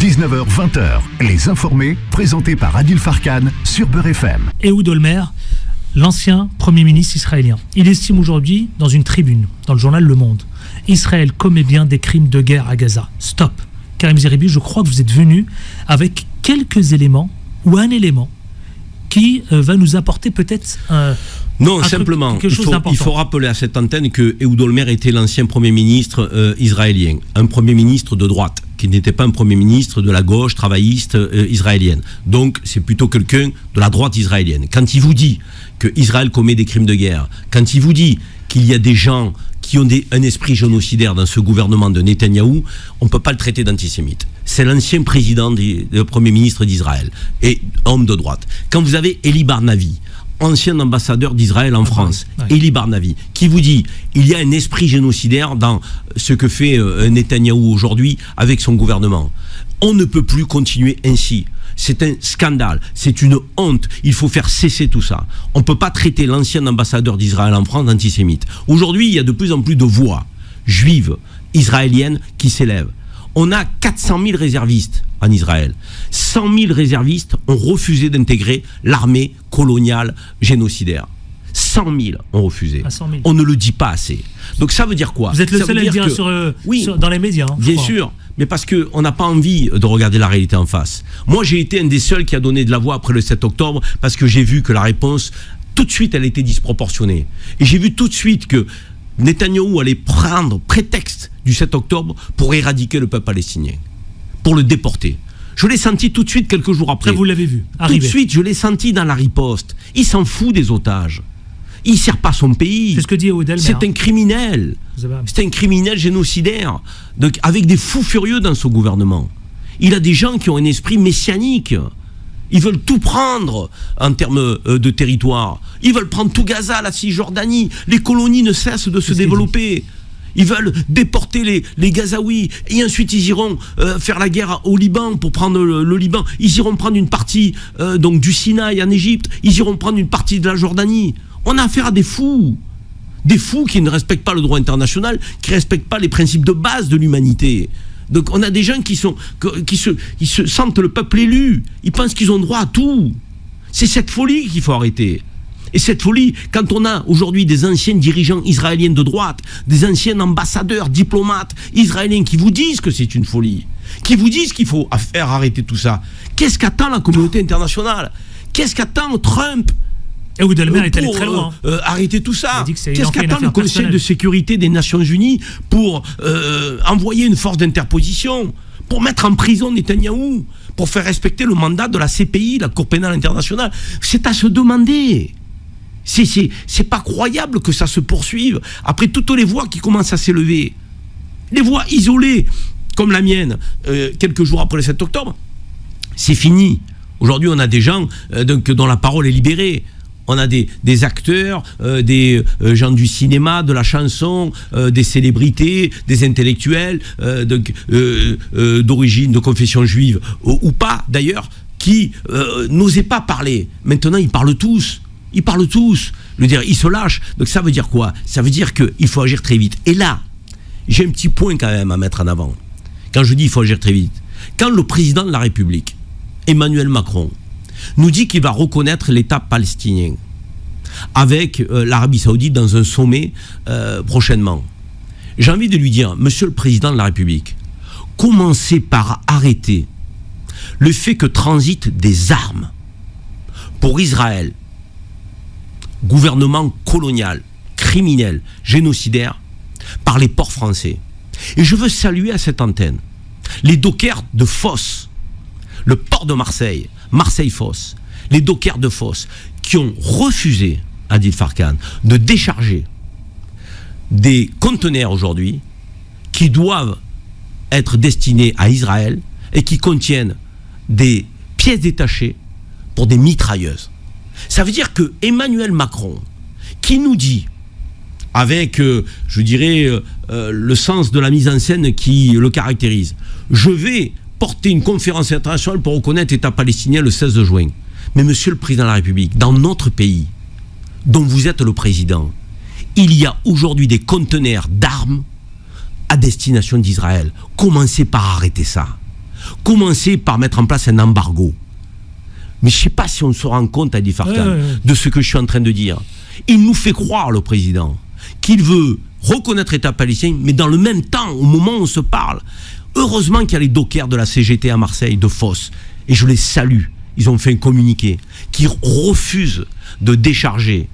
19h-20h, Les Informés, présentés par Adil Farkan sur Beurre FM. Ehud Olmert, l'ancien Premier ministre israélien. Il estime aujourd'hui, dans une tribune, dans le journal Le Monde, Israël commet bien des crimes de guerre à Gaza. Stop. Karim Zeribi, je crois que vous êtes venu avec quelques éléments, ou un élément, qui va nous apporter peut-être non, simplement, il faut rappeler à cette antenne que Ehud Olmert était l'ancien Premier ministre israélien, un Premier ministre de droite, qui n'était pas un Premier ministre de la gauche travailliste israélienne. Donc c'est plutôt quelqu'un de la droite israélienne. Quand il vous dit que Israël commet des crimes de guerre, quand il vous dit qu'il y a des gens qui ont un esprit génocidaire dans ce gouvernement de Netanyahou, on ne peut pas le traiter d'antisémite. C'est l'ancien président le Premier ministre d'Israël et homme de droite. Quand vous avez Eli Barnavi, ancien ambassadeur d'Israël en France, Eli Barnavi, qui vous dit il y a un esprit génocidaire dans ce que fait Netanyahou aujourd'hui avec son gouvernement. On ne peut plus continuer ainsi. C'est un scandale, c'est une honte, il faut faire cesser tout ça. On ne peut pas traiter l'ancien ambassadeur d'Israël en France d'antisémite. Aujourd'hui, il y a de plus en plus de voix juives, israéliennes qui s'élèvent. On a 400 000 réservistes en Israël. 100 000 réservistes ont refusé d'intégrer l'armée coloniale génocidaire. 100 000 ont refusé. 100 000. On ne le dit pas assez. Donc ça veut dire quoi? Vous êtes le seul à le dire dans les médias. Bien sûr, mais parce qu'on n'a pas envie de regarder la réalité en face. Moi, j'ai été un des seuls qui a donné de la voix après le 7 octobre parce que j'ai vu que la réponse, tout de suite, elle était disproportionnée. Et j'ai vu tout de suite que Netanyahou allait prendre prétexte du 7 octobre pour éradiquer le peuple palestinien, pour le déporter. Je l'ai senti tout de suite quelques jours après. Ça, vous l'avez vu arriver. Tout de suite, je l'ai senti dans la riposte. Il s'en fout des otages. Il ne sert pas son pays. C'est ce que dit Ehud Olmert. C'est un criminel. C'est un criminel génocidaire. Donc, avec des fous furieux dans son gouvernement. Il a des gens qui ont un esprit messianique. Ils veulent tout prendre en termes de territoire. Ils veulent prendre tout Gaza, la Cisjordanie. Les colonies ne cessent de se développer. Ils veulent déporter les Gazaouis. Et ensuite, ils iront faire la guerre au Liban pour prendre le Liban. Ils iront prendre une partie donc du Sinaï en Égypte. Ils iront prendre une partie de la Jordanie. On a affaire à des fous. Des fous qui ne respectent pas le droit international, qui ne respectent pas les principes de base de l'humanité. Donc on a des gens qui se sentent le peuple élu. Ils pensent qu'ils ont droit à tout. C'est cette folie qu'il faut arrêter. Et cette folie, quand on a aujourd'hui des anciens dirigeants israéliens de droite, des anciens ambassadeurs, diplomates israéliens qui vous disent que c'est une folie, qui vous disent qu'il faut faire arrêter tout ça, qu'est-ce qu'attend la communauté internationale? Qu'est-ce qu'attend Trump? Ehud Olmert est allé très loin. Arrêter tout ça. Qu'est-ce qu'attend le Conseil de sécurité des Nations Unies pour envoyer une force d'interposition, pour mettre en prison Netanyahou, pour faire respecter le mandat de la CPI, la Cour pénale internationale? C'est à se demander. C'est pas croyable que ça se poursuive après toutes les voix qui commencent à s'élever. Les voix isolées, comme la mienne, quelques jours après le 7 octobre, c'est fini. Aujourd'hui, on a des gens dont la parole est libérée. On a des acteurs, des gens du cinéma, de la chanson, des célébrités, des intellectuels d'origine, de confession juive ou pas d'ailleurs, qui n'osaient pas parler. Maintenant, ils parlent tous. Ils parlent tous. Ils se lâchent. Donc ça veut dire quoi? Ça veut dire qu'il faut agir très vite. Et là, j'ai un petit point quand même à mettre en avant. Quand je dis il faut agir très vite. Quand le président de la République, Emmanuel Macron, nous dit qu'il va reconnaître l'État palestinien avec l'Arabie Saoudite dans un sommet prochainement. J'ai envie de lui dire, Monsieur le Président de la République, commencez par arrêter le fait que transitent des armes pour Israël, gouvernement colonial, criminel, génocidaire, par les ports français. Et je veux saluer à cette antenne les dockers de Fos, le port de Marseille, Marseille-Fos, les dockers de Fos, qui ont refusé, Adil Farkan, de décharger des conteneurs aujourd'hui qui doivent être destinés à Israël et qui contiennent des pièces détachées pour des mitrailleuses. Ça veut dire que Emmanuel Macron, qui nous dit, avec, je dirais, le sens de la mise en scène qui le caractérise, je vais porter une conférence internationale pour reconnaître l'État palestinien le 16 juin. Mais Monsieur le Président de la République, dans notre pays, dont vous êtes le président, il y a aujourd'hui des conteneurs d'armes à destination d'Israël. Commencez par arrêter ça. Commencez par mettre en place un embargo. Mais je ne sais pas si on se rend compte, Adil Farkan, de ce que je suis en train de dire. Il nous fait croire, le président, qu'il veut reconnaître l'État palestinien, mais dans le même temps, au moment où on se parle, heureusement qu'il y a les dockers de la CGT à Marseille, de Fos, et je les salue. Ils ont fait un communiqué qui refuse de décharger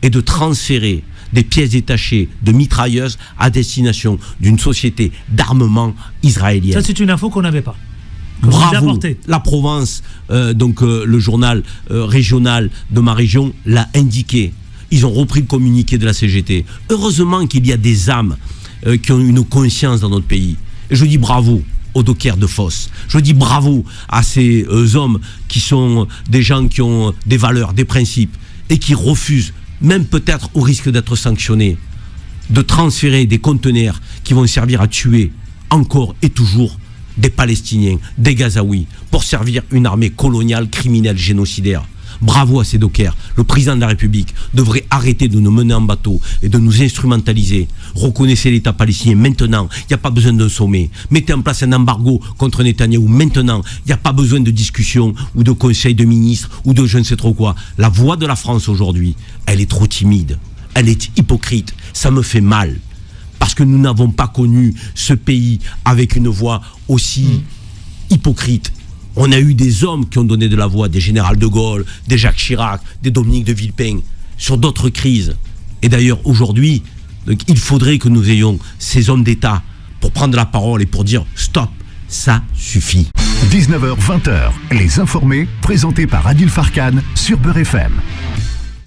et de transférer des pièces détachées de mitrailleuses à destination d'une société d'armement israélienne. Ça, c'est une info qu'on n'avait pas. Bravo, la Provence, le journal régional de ma région l'a indiqué. Ils ont repris le communiqué de la CGT. Heureusement qu'il y a des âmes qui ont une conscience dans notre pays. Et je dis bravo aux dockers de Fos. Je dis bravo à ces hommes qui sont des gens qui ont des valeurs, des principes et qui refusent, même peut-être au risque d'être sanctionnés, de transférer des conteneurs qui vont servir à tuer encore et toujours des Palestiniens, des Gazaouis, pour servir une armée coloniale, criminelle, génocidaire. Bravo à ces dockers. Le président de la République devrait arrêter de nous mener en bateau et de nous instrumentaliser. Reconnaissez l'État palestinien maintenant. Il n'y a pas besoin d'un sommet. Mettez en place un embargo contre Netanyahou maintenant. Il n'y a pas besoin de discussion ou de conseil de ministres ou de je ne sais trop quoi. La voix de la France aujourd'hui, elle est trop timide. Elle est hypocrite. Ça me fait mal. Parce que nous n'avons pas connu ce pays avec une voix aussi hypocrite. On a eu des hommes qui ont donné de la voix, des généraux de Gaulle, des Jacques Chirac, des Dominique de Villepin, sur d'autres crises. Et d'ailleurs, aujourd'hui, il faudrait que nous ayons ces hommes d'État pour prendre la parole et pour dire stop, ça suffit. 19h, 20h, les informés, présentés par Adil Farkan sur Beurre FM.